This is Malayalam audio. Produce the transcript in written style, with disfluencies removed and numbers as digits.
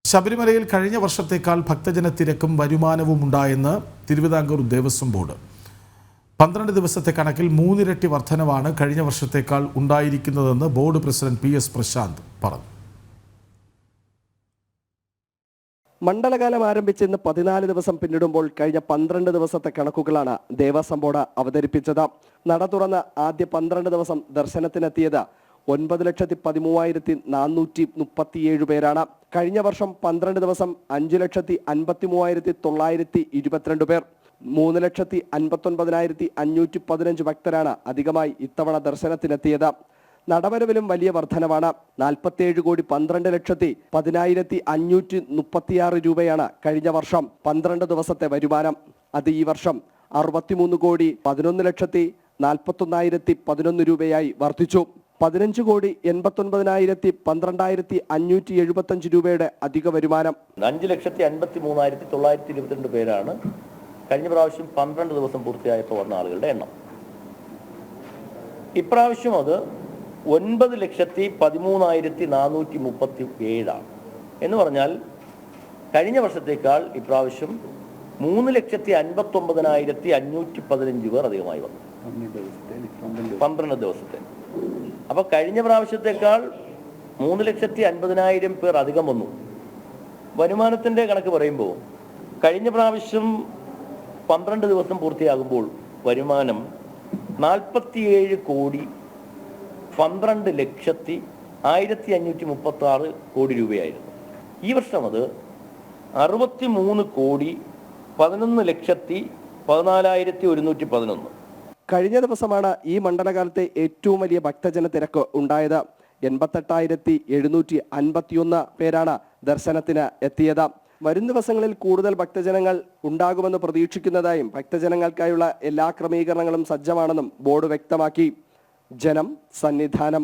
ശബരിമലയിൽ കഴിഞ്ഞ വർഷത്തേക്കാൾ ഭക്തജന തിരക്കും വരുമാനവും ഉണ്ടായെന്ന് തിരുവിതാംകൂർ ദേവസ്വം ബോർഡ്. 12 ദിവസത്തെ കണക്കിൽ 3 ഇരട്ടി വർധനവാണ് കഴിഞ്ഞ വർഷത്തേക്കാൾ ഉണ്ടായിരിക്കുന്നതെന്ന് ബോർഡ് പ്രസിഡന്റ് PS പ്രശാന്ത് പറഞ്ഞു. മണ്ഡലകാലം ആരംഭിച്ച് ഇന്ന് 14 ദിവസം പിന്നിടുമ്പോൾ കഴിഞ്ഞ 12 ദിവസത്തെ കണക്കുകളാണ് ദേവസ്വം ബോർഡ് അവതരിപ്പിച്ചത്. നട തുറന്ന് ആദ്യ 12 ദിവസം ദർശനത്തിനെത്തിയത് 9,13,437 പേരാണ്. കഴിഞ്ഞ വർഷം 12 ദിവസം 5,53,922 പേർ. 3,59,515 ഭക്തരാണ് അധികമായി ഇത്തവണ ദർശനത്തിനെത്തിയത്. നടവരവിലും വലിയ വർധനവാണ്. 47,12,10,536 രൂപയാണ് കഴിഞ്ഞ വർഷം 12 ദിവസത്തെ വരുമാനം. അത് ഈ വർഷം 63,11,41,011 രൂപയായി വർദ്ധിച്ചു. 15,89,12,575 രൂപയുടെ അധിക വരുമാനം. 5,53,922 പേരാണ് കഴിഞ്ഞ പ്രാവശ്യം 12 ദിവസം പൂർത്തിയായപ്പോൾ വന്ന ആളുകളുടെ എണ്ണം. ഇപ്രാവശ്യം അത് 9,13,437 എന്ന് പറഞ്ഞാൽ കഴിഞ്ഞ വർഷത്തേക്കാൾ ഇപ്രാവശ്യം 3,59,515 പേർ അധികമായി വന്നു 12 ദിവസത്തെ. അപ്പൊ കഴിഞ്ഞ പ്രാവശ്യത്തേക്കാൾ 3,50,000 പേർ അധികം വന്നു. വരുമാനത്തിന്റെ കണക്ക് പറയുമ്പോൾ കഴിഞ്ഞ പ്രാവശ്യം 12 ദിവസം പൂർത്തിയാകുമ്പോൾ വരുമാനം 47,12,136 കോടി രൂപയായിരുന്നു. ഈ വർഷം അത് 63,11,14,111. കഴിഞ്ഞ ദിവസമാണ് ഈ മണ്ഡലകാലത്തെ ഏറ്റവും വലിയ ഭക്തജന തിരക്ക് ഉണ്ടായത്. 88,751 പേരാണ് ദർശനത്തിന് എത്തിയത്. വരും ദിവസങ്ങളിൽ കൂടുതൽ ഭക്തജനങ്ങൾ ഉണ്ടാകുമെന്ന് പ്രതീക്ഷിക്കുന്നതായും ഭക്തജനങ്ങൾക്കായുള്ള എല്ലാ ക്രമീകരണങ്ങളും സജ്ജമാണെന്നും ബോർഡ് വ്യക്തമാക്കി. ജനം സന്നിധാനം.